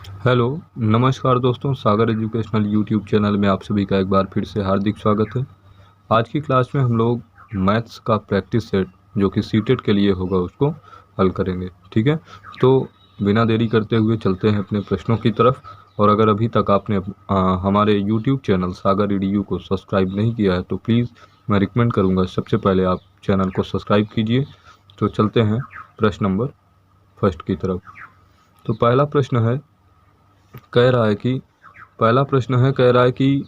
Hello, नमस्कार दोस्तों, सागर educational YouTube channel में आप सभी का एक बार फिर से हार्दिक स्वागत है। आज की क्लास में हम लोग मैथ्स का प्रैक्टिस सेट जो कि सीटेट के लिए होगा उसको हल करेंगे, ठीक है। तो बिना देरी करते हुए चलते हैं अपने प्रश्नों की तरफ। और अगर अभी तक आपने हमारे यूट्यूब चैनल सागर EDU को सब्सक्राइब नहीं किया है तो प्लीज़ मैं रिकमेंड करूँगा सबसे पहले आप चैनल को सब्सक्राइब कीजिए। तो चलते हैं प्रश्न नंबर फर्स्ट की तरफ। तो पहला प्रश्न कह रहा है कि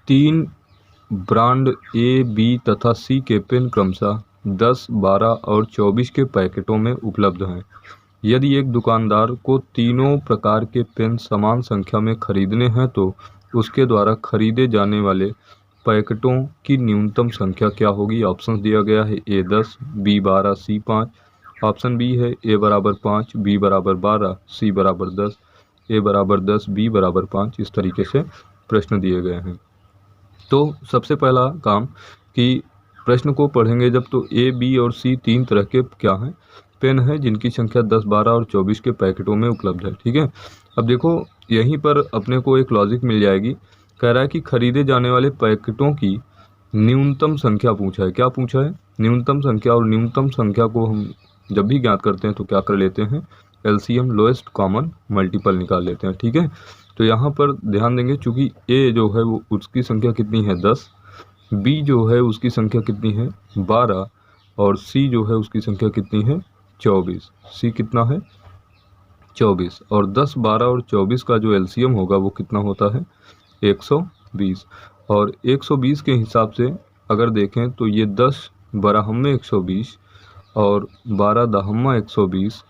3 ब्रांड ए, बी तथा सी के पेन क्रमशः 10, 12 और 24 के पैकेटों में उपलब्ध हैं। यदि एक दुकानदार को तीनों प्रकार के पेन समान संख्या में खरीदने हैं तो उसके द्वारा खरीदे जाने वाले पैकेटों की न्यूनतम संख्या क्या होगी। ऑप्शन दिया गया है ए 10, बी 12, सी 5। ऑप्शन बी है ए बराबर 5, बी बराबर 12, सी बराबर 10, ए बराबर 10, बी बराबर 5। इस तरीके से प्रश्न दिए गए हैं। तो सबसे पहला काम कि प्रश्न को पढ़ेंगे जब तो ए, बी और सी 3 तरह के क्या हैं, पेन है जिनकी संख्या 10, 12 और 24 के पैकेटों में उपलब्ध है, ठीक है। अब देखो यहीं पर अपने को एक लॉजिक मिल जाएगी। कह रहा है कि खरीदे जाने वाले पैकेटों की न्यूनतम संख्या पूछा है। क्या पूछा है? न्यूनतम संख्या। और न्यूनतम संख्या को हम जब भी ज्ञात करते हैं तो क्या कर लेते हैं, LCM लोएस्ट कॉमन मल्टीपल निकाल लेते हैं, ठीक है। तो यहाँ पर ध्यान देंगे, चूंकि ए जो है वो उसकी संख्या कितनी है 10, बी जो है उसकी संख्या कितनी है 12 और सी जो है उसकी संख्या कितनी है 24। सी कितना है 24। और 10, 12 और 24 का जो LCM होगा वो कितना होता है 120। और 120 के हिसाब से अगर देखें तो ये 10 बराहम्मे 120 और 12 दहम्मा 120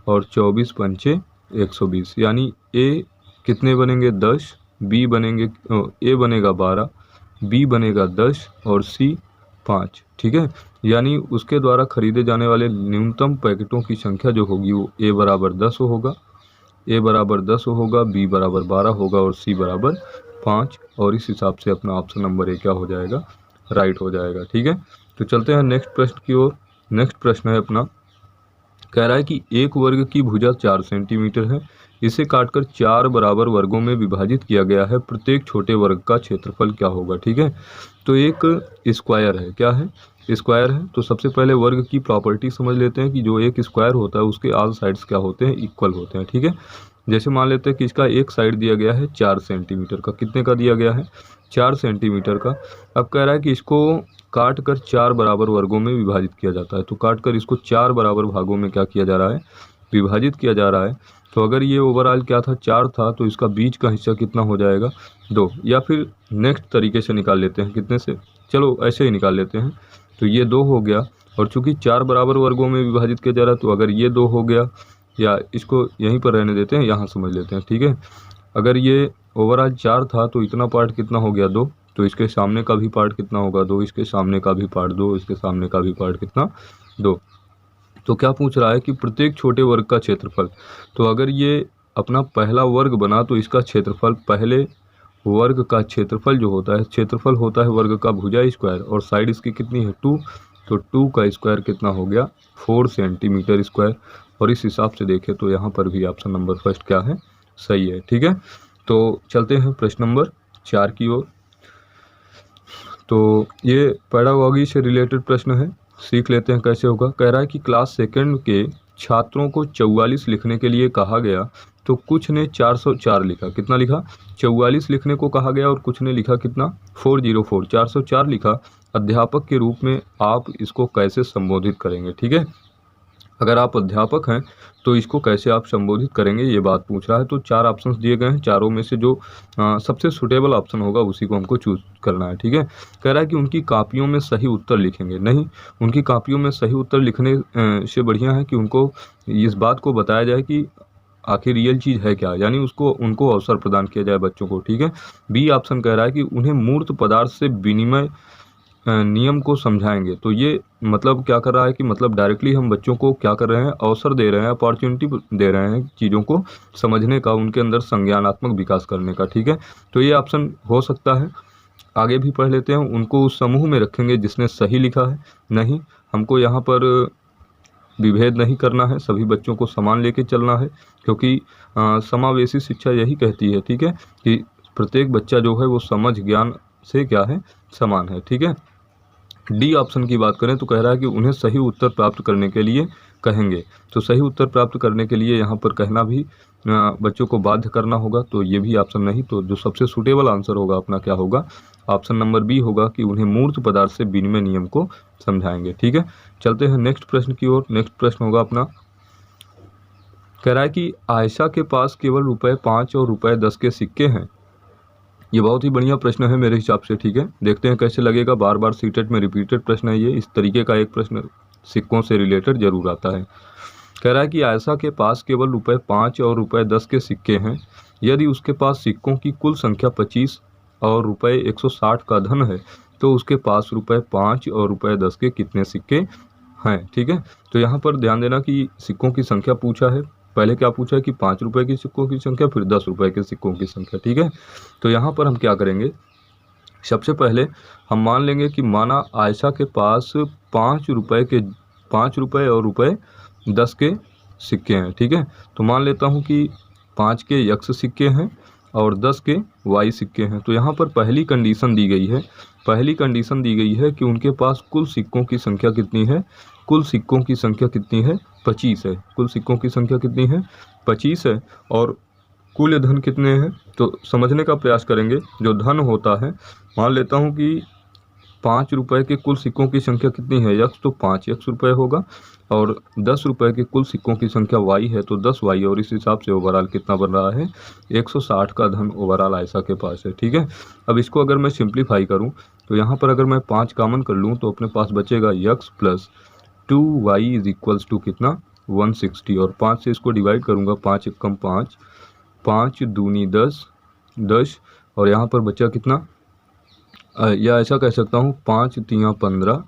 और 24 पंचे 120, यानी ए कितने बनेंगे 10, बी बनेंगे ए बनेगा 12, बी बनेगा 10 और सी 5, ठीक है। यानी उसके द्वारा खरीदे जाने वाले न्यूनतम पैकेटों की संख्या जो होगी वो ए बराबर 10 होगा, ए बराबर 10 होगा, बी बराबर 12 होगा और सी बराबर 5। और इस हिसाब से अपना ऑप्शन नंबर ए क्या हो जाएगा, राइट हो जाएगा, ठीक है। तो चलते हैं नेक्स्ट प्रश्न की ओर। नेक्स्ट प्रश्न है अपना, कह रहा है कि एक वर्ग की भुजा 4 सेंटीमीटर है, इसे काटकर 4 बराबर वर्गों में विभाजित किया गया है, प्रत्येक छोटे वर्ग का क्षेत्रफल क्या होगा, ठीक है। तो एक स्क्वायर है, क्या है, स्क्वायर है। तो सबसे पहले वर्ग की प्रॉपर्टी समझ लेते हैं कि जो एक स्क्वायर होता है उसके ऑल साइड्स क्या होते हैं, इक्वल होते हैं, ठीक है। जैसे मान लेते हैं कि इसका एक साइड दिया गया है 4 सेंटीमीटर का, कितने का दिया गया है 4 सेंटीमीटर का। अब कह रहा है कि इसको काट कर 4 बराबर वर्गों में विभाजित किया जाता है। तो काट कर इसको 4 बराबर भागों में क्या किया जा रहा है, विभाजित किया जा रहा है। तो अगर ये ओवरऑल क्या था 4 था तो इसका बीच का हिस्सा कितना हो जाएगा 2। या फिर नेक्स्ट तरीके से निकाल लेते हैं, कितने से, चलो ऐसे ही निकाल लेते हैं। तो ये 2 हो गया और चूंकि 4 बराबर वर्गों में विभाजित किया जा रहा है तो अगर ये 2 हो गया, या इसको यहीं पर रहने देते हैं, यहाँ समझ लेते हैं, ठीक है। अगर ये ओवरऑल 4 था तो इतना पार्ट कितना हो गया 2, तो इसके सामने का भी पार्ट कितना होगा 2, इसके सामने का भी पार्ट 2, इसके सामने का भी पार्ट कितना 2। तो क्या पूछ रहा है कि प्रत्येक छोटे वर्ग का क्षेत्रफल। तो अगर ये अपना पहला वर्ग बना तो इसका क्षेत्रफल, पहले वर्ग का क्षेत्रफल जो होता है, क्षेत्रफल होता है वर्ग का भुजा स्क्वायर और साइड इसकी कितनी है 2, तो 2 का स्क्वायर कितना हो गया 4 सेंटीमीटर स्क्वायर। और इस हिसाब से देखें तो यहाँ पर भी ऑप्शन नंबर फर्स्ट क्या है, सही है, ठीक है। तो चलते हैं प्रश्न नंबर 4 की ओर। तो ये पेडागॉजी से रिलेटेड प्रश्न है, सीख लेते हैं कैसे होगा। कह रहा है कि क्लास सेकंड के छात्रों को 44 लिखने के लिए कहा गया तो कुछ ने 404 लिखा, कितना लिखा 44 लिखने को कहा गया और कुछ ने लिखा कितना 404, 404 लिखा। अध्यापक के रूप में आप इसको कैसे संबोधित करेंगे, ठीक है। अगर आप अध्यापक हैं तो इसको कैसे आप संबोधित करेंगे ये बात पूछ रहा है। तो 4 ऑप्शंस दिए गए हैं, चारों में से जो सबसे सुटेबल ऑप्शन होगा उसी को हमको चूज करना है, ठीक है। कह रहा है कि उनकी कापियों में सही उत्तर लिखेंगे, नहीं, उनकी कापियों में सही उत्तर लिखने से बढ़िया है कि उनको इस बात को बताया जाए कि आखिर रियल चीज़ है क्या, यानी उनको अवसर प्रदान किया जाए बच्चों को, ठीक है। बी ऑप्शन कह रहा है कि उन्हें मूर्त पदार्थ से विनिमय नियम को समझाएंगे। तो ये मतलब क्या कर रहा है कि मतलब डायरेक्टली हम बच्चों को क्या कर रहे हैं, अवसर दे रहे हैं, अपॉर्चुनिटी दे रहे हैं चीज़ों को समझने का, उनके अंदर संज्ञानात्मक विकास करने का, ठीक है। तो ये ऑप्शन हो सकता है। आगे भी पढ़ लेते हैं, उनको उस समूह में रखेंगे जिसने सही लिखा है, नहीं, हमको यहाँ पर विभेद नहीं करना है, सभी बच्चों को समान लेके चलना है, क्योंकि समावेशी शिक्षा यही कहती है, ठीक है, कि प्रत्येक बच्चा जो है वो समझ ज्ञान से क्या है, समान है, ठीक है। डी ऑप्शन की बात करें तो कह रहा है कि उन्हें सही उत्तर प्राप्त करने के लिए कहेंगे। तो सही उत्तर प्राप्त करने के लिए यहाँ पर कहना भी बच्चों को बाध्य करना होगा, तो ये भी ऑप्शन नहीं। तो जो सबसे सूटेबल आंसर होगा अपना क्या होगा, ऑप्शन नंबर बी होगा कि उन्हें मूर्त पदार्थ से विनिमय नियम को समझाएंगे, ठीक है। चलते हैं नेक्स्ट प्रश्न की ओर। नेक्स्ट प्रश्न होगा अपना, कह रहा है कि आयशा के पास केवल ₹5 और ₹10 के सिक्के हैं। ये बहुत ही बढ़िया प्रश्न है मेरे हिसाब से, ठीक है। देखते हैं कैसे लगेगा, बार बार सीटेट में रिपीटेड प्रश्न है ये, इस तरीके का एक प्रश्न सिक्कों से रिलेटेड जरूर आता है। कह रहा है कि आयशा के पास केवल ₹5 और ₹10 के सिक्के हैं। यदि उसके पास सिक्कों की कुल संख्या 25 और ₹160 का धन है तो उसके पास ₹5 और ₹10 के कितने सिक्के हैं, ठीक है। तो यहाँ पर ध्यान देना कि सिक्कों की संख्या पूछा है, पहले क्या पूछा है कि ₹5 के सिक्कों की संख्या, फिर ₹10 के सिक्कों की संख्या, ठीक है। तो यहाँ पर हम क्या करेंगे, सबसे पहले हम मान लेंगे कि माना आयशा के पास ₹5 और ₹10 के सिक्के हैं, ठीक है। तो मान लेता हूँ कि 5 के यक्स सिक्के हैं और 10 के वाई सिक्के हैं। तो यहाँ पर पहली कंडीशन दी गई है कि उनके पास कुल सिक्कों की संख्या कितनी है, कुल सिक्कों की संख्या कितनी है, 25 है। कुल सिक्कों की संख्या कितनी है, 25 है। और कुल धन कितने हैं, तो समझने का प्रयास करेंगे। जो धन होता है, मान लेता हूँ कि ₹5 के कुल सिक्कों की संख्या कितनी है, यक्स, तो 5 यक्स रुपये होगा। और ₹10 के कुल सिक्कों की संख्या वाई है, तो 10 वाई। और इस हिसाब से ओवरऑल कितना बन रहा है, 160 का धन ओवरऑल आयशा के पास है, ठीक है। अब इसको अगर मैं सिंप्लीफाई करूं तो यहाँ पर अगर मैं 5 कॉमन कर लूँ तो अपने पास बचेगा x plus 2y is equals to कितना, 160। और 5 से इसको डिवाइड करूँगा, 5 एकम 5, 5 दूनी 10, 10। और यहाँ पर बचा कितना, या ऐसा कह सकता हूँ 5 तियाँ 15,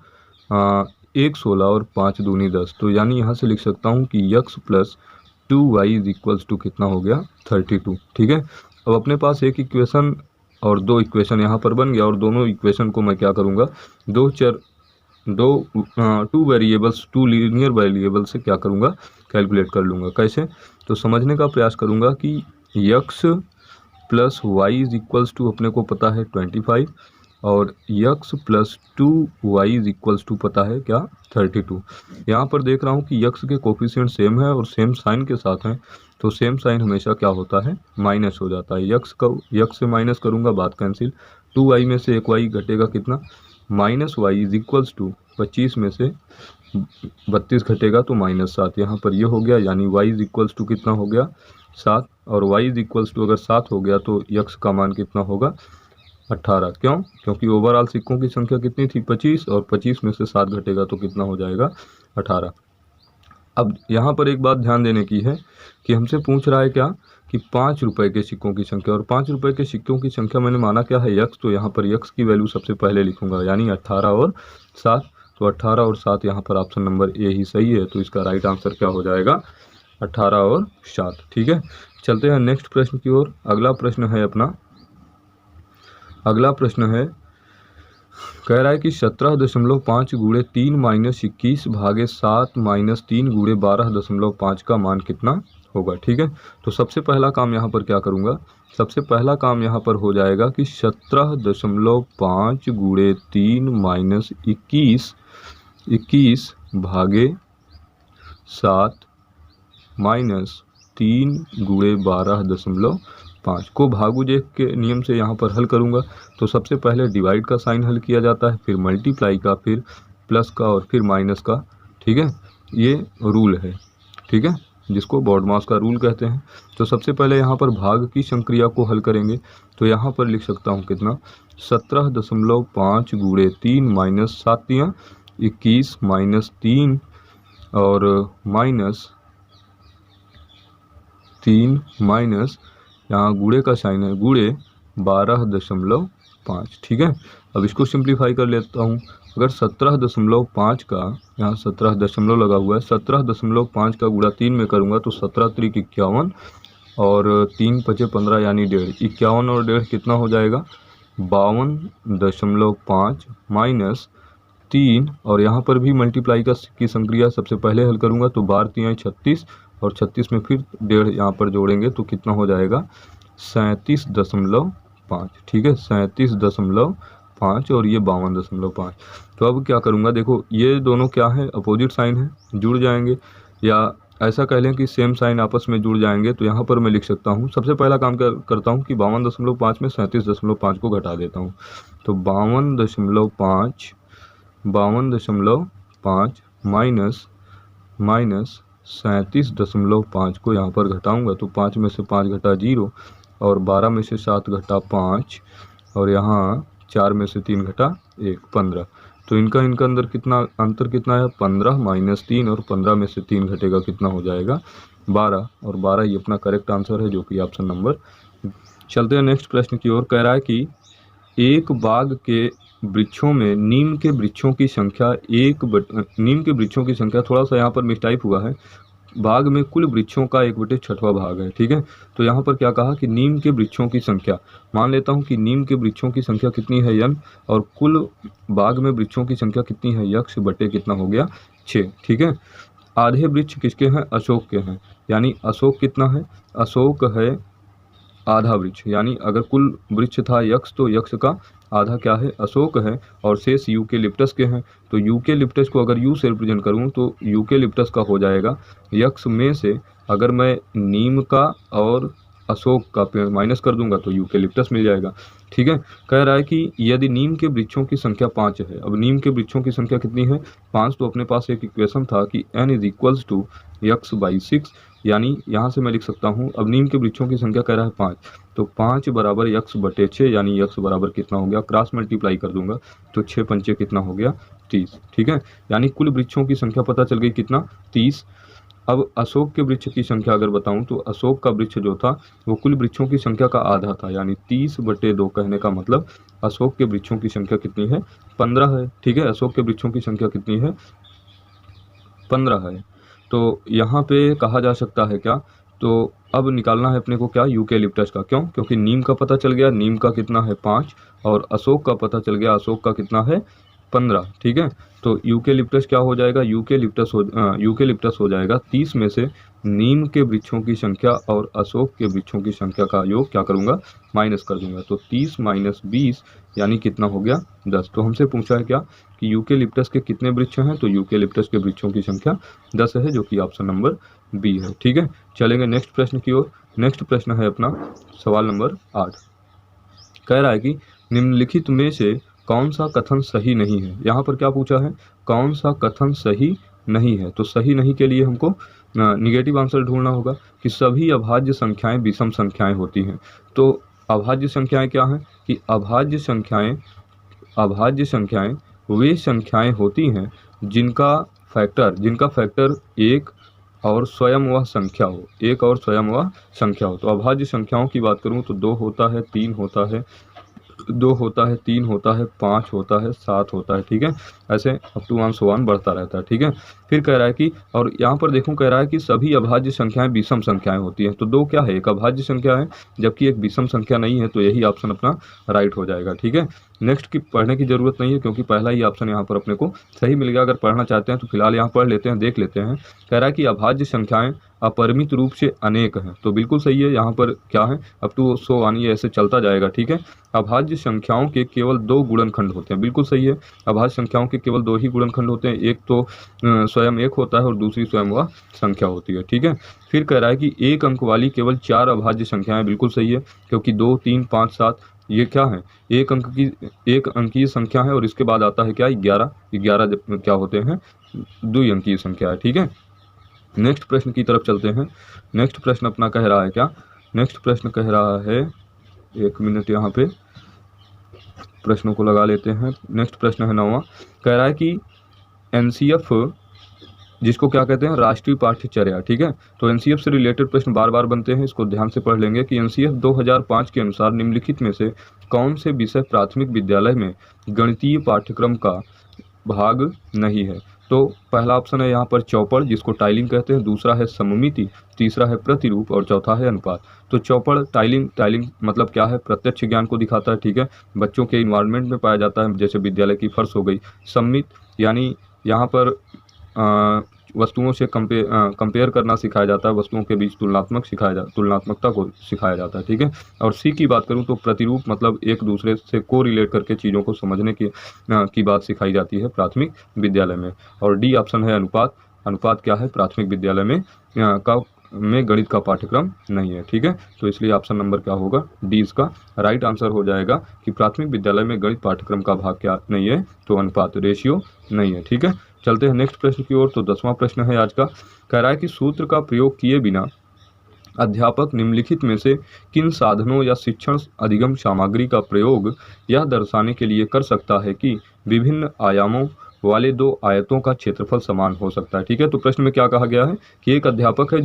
1 16 और 5 दूनी 10। तो यानी यहाँ से लिख सकता हूँ कि x plus 2y is equals to कितना हो गया, 32, ठीक है। अब अपने पास एक इक्वेशन और दो इक्वेशन यहाँ पर बन गया, और दोनों इक्वेशन को मैं क्या करूँगा, two variables, two linear variable से क्या करूँगा, कैलकुलेट कर लूँगा। कैसे, तो समझने का प्रयास करूँगा कि x plus y is equals to अपने को पता है 25, और x plus 2y is equals to पता है क्या, 32। यहाँ पर देख रहा हूँ कि यक्स के कोफिशिएंट सेम है और सेम साइन के साथ हैं, तो सेम साइन हमेशा क्या होता है, माइनस हो जाता है। यक्स से माइनस करूँगा, बात कैंसिल। 2y में से 1y घटेगा कितना, -y इज इक्वल्स टू 25 में से 32 घटेगा तो -7। यहाँ पर ये हो गया, यानी y इज इक्वल्स टू कितना हो गया, 7। और y इज इक्वल्स टू अगर 7 हो गया तो यक्स का मान कितना होगा, 18। क्यों, क्योंकि ओवरऑल सिक्कों की संख्या कितनी थी, 25, और 25 में से 7 घटेगा तो कितना हो जाएगा, 18। अब यहाँ पर एक बात ध्यान देने की है कि हमसे पूछ रहा है क्या, कि ₹5 के सिक्कों की संख्या, और ₹5 के सिक्कों की संख्या मैंने माना क्या है, यक्स। तो यहाँ पर यक्स की वैल्यू सबसे पहले लिखूंगा, यानी 18 और 7। तो 18 और 7 यहाँ पर ऑप्शन नंबर ए ही सही है। तो इसका राइट आंसर क्या हो जाएगा, 18 और 7, ठीक है। चलते हैं नेक्स्ट प्रश्न की ओर। अगला प्रश्न है अपना, अगला प्रश्न है, कह रहा है कि 17.5 गुणे 3 माइनस 21 भागे 7 माइनस 3 गुणे 12.5 का मान कितना होगा, ठीक है। तो सबसे पहला काम यहाँ पर क्या करूँगा, सबसे पहला काम यहाँ पर हो जाएगा कि 17.5 गुणे 3 माइनस 21 भागे 7 माइनस 3 गुणे 12.5 को भागुज एक के नियम से यहाँ पर हल करूँगा। तो सबसे पहले डिवाइड का साइन हल किया जाता है, फिर मल्टीप्लाई का, फिर प्लस का, और फिर माइनस का, ठीक है। ये रूल है, ठीक है, जिसको बॉडमास का रूल कहते हैं। तो सबसे पहले यहाँ पर भाग की संक्रिया को हल करेंगे। तो यहाँ पर लिख सकता हूँ कितना, 17.5 गुणे 3 माइनस 7 21 माइनस 3 और माइनस 3 माइनस, यहाँ गुणे का साइन है, गुणे 12.5, ठीक है। अब इसको सिंप्लीफाई कर लेता हूँ। अगर 17.5 का, यहाँ 17 दशमलव लगा हुआ है, 17.5 का गुणा 3 में करूँगा तो 17 त्रिक 51 और 3 पचे 15 यानी 1.5। 51 और 1.5 कितना हो जाएगा, 52.5 माइनस 3 और यहाँ पर भी मल्टीप्लाई की संक्रिया सबसे पहले हल करूँगा तो 12×3 = 36 और 36 में फिर 1.5 यहाँ पर जोड़ेंगे तो कितना हो जाएगा 37.5। ठीक है, 37.5 और ये 52.5। तो अब क्या करूँगा, देखो ये दोनों क्या है, अपोजिट साइन है, जुड़ जाएंगे, या ऐसा कह लें कि सेम साइन आपस में जुड़ जाएंगे। तो यहाँ पर मैं लिख सकता हूँ, सबसे पहला काम करता हूँ कि 52.5 में 37.5 को घटा देता हूँ। तो 52.5 माइनस 37.5 को यहाँ पर घटाऊँगा तो 5 में से 5 घटा 0 और 12 में से 7 घटा 5 और यहाँ 4 में से 3 घटा 1, 15। तो इनका अंदर कितना अंतर कितना है, 15 - 3 और 15 में से 3 घटेगा कितना हो जाएगा 12 और 12 ये अपना करेक्ट आंसर है, जो कि ऑप्शन नंबर। चलते हैं नेक्स्ट प्रश्न की ओर। कह रहा है कि एक बाग के वृक्षों में नीम के वृक्षों की संख्या नीम के वृक्षों की संख्या, थोड़ा सा यहाँ पर मिस्टाइप हुआ है, बाग में कुल वृक्षों का 1/6वां भाग है। ठीक है, तो यहाँ पर क्या कहा कि नीम के वृक्षों की संख्या, मान लेता हूँ कि नीम के वृक्षों की संख्या कितनी है n और कुल बाग में वृक्षों की संख्या कितनी है x बटे कितना हो गया 6। ठीक है, आधे वृक्ष किसके हैं, अशोक के हैं, यानी अशोक कितना है, अशोक है आधा वृक्ष, यानी अगर कुल वृक्ष था यक्ष तो यक्ष का आधा क्या है, अशोक है, और शेष यूकेलिप्टस के हैं। तो यूकेलिप्टस को अगर यू से रिप्रेजेंट करूँ तो यूकेलिप्टस का हो जाएगा यक्ष में से, अगर मैं नीम का और अशोक का पेड़ माइनस कर दूंगा तो यूकेलिप्टस मिल जाएगा। ठीक है, कह रहा है कि यदि नीम के वृक्षों की संख्या 5 है, अब नीम के वृक्षों की संख्या कितनी है 5, तो अपने पास एक इक्वेशन था कि n = x/6, यानी यहाँ से मैं लिख सकता हूँ, अब नीम के वृक्षों की संख्या कह रहा है 5, तो 5 = x/6, यानी x बराबर कितना हो गया, क्रॉस मल्टीप्लाई कर दूंगा तो 6 पंचे कितना हो गया 30। ठीक है, यानी कुल वृक्षों की संख्या पता चल गई कितना 30। अब अशोक के वृक्ष की संख्या अगर बताऊं तो अशोक का वृक्ष जो था वो कुल वृक्षों की संख्या का आधा था, यानी 30/2 कहने का मतलब अशोक के वृक्षों की संख्या कितनी है 15 है। ठीक है, अशोक के वृक्षों की संख्या कितनी है 15 है। तो यहाँ पे कहा जा सकता है क्या, तो अब निकालना है अपने को क्या, यूकेलिप्टस का। क्यों, क्योंकि नीम का पता चल गया, नीम का कितना है 5, और अशोक का पता चल गया, अशोक का कितना है 15। ठीक है, तो यूकेलिप्टस क्या हो जाएगा, यूकेलिप्टस हो जाएगा 30 में से नीम के वृक्षों की संख्या और अशोक के वृक्षों की संख्या का योग क्या करूँगा, माइनस कर दूंगा। तो 30 - 20 यानी कितना हो गया 10। तो हमसे पूछा है क्या कि यूकेलिप्टस के कितने वृक्ष हैं, तो यूकेलिप्टस के वृक्षों की संख्या 10 है, जो कि ऑप्शन नंबर बी है। ठीक है, चलेंगे नेक्स्ट प्रश्न की ओर। नेक्स्ट प्रश्न है अपना सवाल नंबर 8। कह रहा है कि निम्नलिखित में से कौन सा कथन सही नहीं है। यहाँ पर क्या पूछा है, कौन सा कथन सही नहीं है। तो सही नहीं के लिए हमको निगेटिव आंसर ढूंढना होगा कि सभी अभाज्य संख्याएं विषम संख्याएं होती हैं। तो अभाज्य संख्याएं क्या हैं कि अभाज्य संख्याएं वे संख्याएं होती हैं जिनका फैक्टर एक और स्वयं वह संख्या हो, एक और स्वयं वह संख्या हो। तो अभाज्य संख्याओं की बात करूं तो 2 होता है, 3 होता है, 2 होता है, 3 होता है, 5 होता है, 7 होता है। ठीक है, ऐसे अप टू 1 so on बढ़ता रहता है। ठीक है, फिर कह रहा है कि, और यहाँ पर देखो कह रहा है कि सभी अभाज्य संख्याएं विषम संख्याएं होती हैं। तो 2 क्या है, एक अभाज्य संख्या है जबकि एक विषम संख्या नहीं है, तो यही ऑप्शन अपना राइट हो जाएगा। ठीक है, नेक्स्ट की पढ़ने की जरूरत नहीं है क्योंकि पहला ही ऑप्शन यहाँ पर अपने को सही मिल गया। अगर पढ़ना चाहते हैं तो फिलहाल यहाँ पढ़ लेते हैं, देख लेते हैं। कह रहा है कि अभाज्य संख्याएं अपरिमित रूप से अनेक हैं। तो बिल्कुल सही है, यहाँ पर क्या है अप टू सो आनी ऐसे चलता जाएगा। ठीक है, अभाज्य संख्याओं के केवल 2 गुणनखंड होते हैं। बिल्कुल सही है, अभाज्य संख्याओं के केवल 2 ही गुणनखंड होते हैं, एक तो स्वयं एक होता है और दूसरी स्वयं वह संख्या होती है। ठीक है, फिर कह रहा है कि एक अंक वाली केवल 4 अभाज्य संख्याएं। बिल्कुल सही है, क्योंकि 2, 3, 5, 7 ये क्या है, एक अंकीय संख्या है, और इसके बाद आता है क्या 11 क्या होते हैं, द्विअंकीय संख्या है। ठीक है, नेक्स्ट प्रश्न की तरफ चलते हैं। नेक्स्ट प्रश्न अपना कह रहा है क्या, नेक्स्ट प्रश्न कह रहा है, 1 मिनट यहाँ पे प्रश्नों को लगा लेते हैं। नेक्स्ट प्रश्न है 9वां। कह रहा है कि एनसीएफ जिसको क्या कहते हैं, राष्ट्रीय पाठ्यचर्या। ठीक है, तो एनसीएफ से रिलेटेड प्रश्न बार बार बनते हैं, इसको ध्यान से पढ़ लेंगे कि एनसीएफ 2005 के अनुसार निम्नलिखित में से कौन से विषय प्राथमिक विद्यालय में गणितीय पाठ्यक्रम का भाग नहीं है। तो पहला ऑप्शन है यहाँ पर चौपड़, जिसको टाइलिंग कहते हैं, दूसरा है सममिति, तीसरा है प्रतिरूप और चौथा है अनुपात। तो चौपड़ टाइलिंग मतलब क्या है, प्रत्यक्ष ज्ञान को दिखाता है, ठीक है, बच्चों के इन्वायरमेंट में पाया जाता है, जैसे विद्यालय की फर्श हो गई। सम्मित यानी यहाँ पर वस्तुओं से कंपेयर करना सिखाया जाता है, वस्तुओं के बीच तुलनात्मकता को सिखाया जाता है, ठीक है। और सी की बात करूं तो प्रतिरूप मतलब एक दूसरे से को रिलेट करके चीज़ों को समझने की बात सिखाई जाती है प्राथमिक विद्यालय में। और डी ऑप्शन है अनुपात। अनुपात क्या है, प्राथमिक विद्यालय में गणित का पाठ्यक्रम नहीं है, ठीक है। तो इसलिए ऑप्शन नंबर क्या होगा, डी इसका राइट आंसर हो जाएगा कि प्राथमिक विद्यालय में गणित पाठ्यक्रम का भाग क्या नहीं है, तो अनुपात, रेशियो नहीं है, ठीक है। चलते हैं नेक्स्ट प्रश्न की ओर। तो 10वां प्रश्न है आज का, कह रहा है कि सूत्र का प्रयोग किए बिना अध्यापक निम्नलिखित में से किन साधनों या शिक्षण अधिगम सामग्री का प्रयोग यह दर्शाने के लिए कर सकता है कि विभिन्न आयामों वाले दो आयतों का क्षेत्रफल समान हो सकता है, ठीक है। तो प्रश्न में क्या कहा गया है कि एक अध्यापक है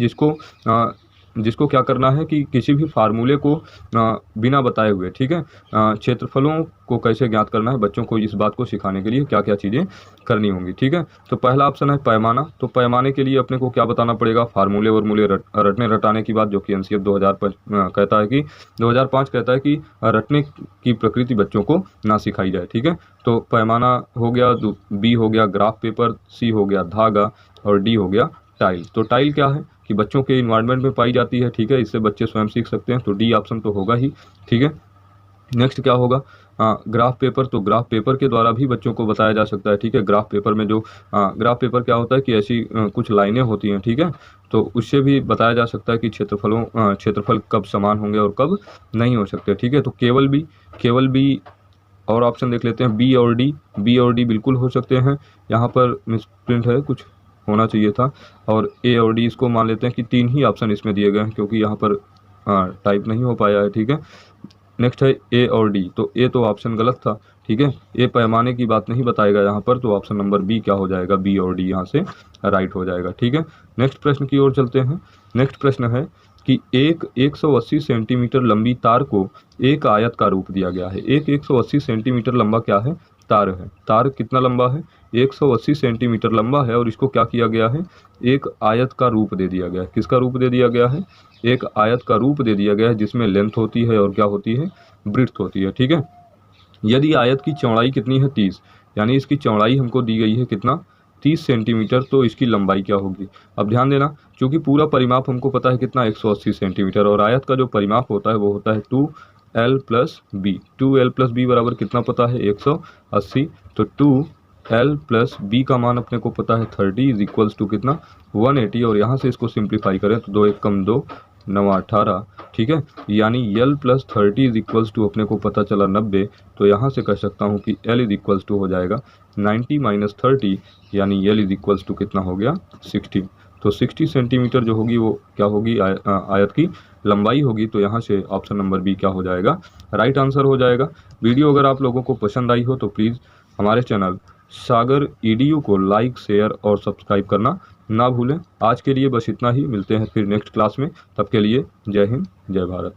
जिसको क्या करना है कि किसी भी फार्मूले को बिना बताए हुए, ठीक है, क्षेत्रफलों को कैसे ज्ञात करना है, बच्चों को इस बात को सिखाने के लिए क्या क्या चीज़ें करनी होंगी, ठीक है। तो पहला ऑप्शन है पैमाना। तो पैमाने के लिए अपने को क्या बताना पड़ेगा, फार्मूले वर्मूले रटने रटाने की बात, जो कि एनसीएफ 2005 कहता है कि 2005 कहता है कि रटने की प्रकृति बच्चों को ना सिखाई जाए, ठीक है। तो पैमाना हो गया, बी हो गया ग्राफ पेपर, सी हो गया धागा और डी हो गया टाइल। तो टाइल क्या है कि बच्चों के इन्वायरमेंट में पाई जाती है, ठीक है, इससे बच्चे स्वयं सीख सकते हैं, तो डी ऑप्शन तो होगा ही, ठीक है। नेक्स्ट क्या होगा, ग्राफ पेपर। तो ग्राफ पेपर के द्वारा भी बच्चों को बताया जा सकता है, ठीक है। ग्राफ पेपर में जो ग्राफ पेपर क्या होता है कि ऐसी कुछ लाइनें होती हैं, ठीक है, तो उससे भी बताया जा सकता है कि क्षेत्रफल कब समान होंगे और कब नहीं हो सकते, ठीक है। तो केवल बी और ऑप्शन देख लेते हैं, बी और डी बिल्कुल हो सकते हैं, यहाँ पर मिसप्रिंट है, कुछ होना चाहिए था। और ए और डी इसको मान लेते हैं कि 3 ही ऑप्शन इसमें दिए गए हैं, क्योंकि यहाँ पर टाइप नहीं हो पाया है, ठीक है। नेक्स्ट है ए और डी। तो ए तो ऑप्शन गलत था, ठीक है, ए पैमाने की बात नहीं बताएगा यहाँ पर, तो ऑप्शन नंबर बी क्या हो जाएगा, बी और डी यहाँ से राइट हो जाएगा, ठीक है। नेक्स्ट प्रश्न की ओर चलते हैं। नेक्स्ट प्रश्न है कि एक 180 सेंटीमीटर लंबी तार को एक आयत का रूप दिया गया है। एक 180 सेंटीमीटर लंबा क्या है, तार है। तार कितना लंबा है, 180 सेंटीमीटर लंबा है, और इसको क्या किया गया है, एक आयत का रूप दे दिया गया है। किसका रूप दे दिया गया है, एक आयत का रूप दे दिया गया है, जिसमें लेंथ होती है और क्या होती है, ब्रेड्थ होती है, ठीक है। यदि आयत की चौड़ाई कितनी है 30, यानी इसकी चौड़ाई हमको दी गई है कितना, 30 सेंटीमीटर, तो इसकी लंबाई क्या होगी। अब ध्यान देना, क्योंकि पूरा परिमाप हमको पता है कितना, 180 सेंटीमीटर, और आयत का जो परिमाप होता है वो होता है 2l plus B. 2l plus B बराबर कितना पता है, 180। तो 2l प्लस बी का मान अपने को पता है 30 इज इक्वल्स टू कितना, 180। और यहाँ से इसको सिंप्लीफाई करें तो 2 1 कम 2 9 18, ठीक है। यानी l plus 30 is equals to अपने को पता चला 90। तो यहाँ से कह सकता हूँ कि l इज इक्वल्स टू हो जाएगा 90 माइनस 30, यानी l इज इक्वल्स टू कितना हो गया, 60। तो 60 सेंटीमीटर जो होगी वो क्या होगी, आयत की लंबाई होगी। तो यहाँ से ऑप्शन नंबर बी क्या हो जाएगा, राइट आंसर हो जाएगा। वीडियो अगर आप लोगों को पसंद आई हो तो प्लीज़ हमारे चैनल सागर EDU को लाइक, शेयर और सब्सक्राइब करना ना भूलें। आज के लिए बस इतना ही, मिलते हैं फिर नेक्स्ट क्लास में, तब के लिए जय हिंद जय भारत।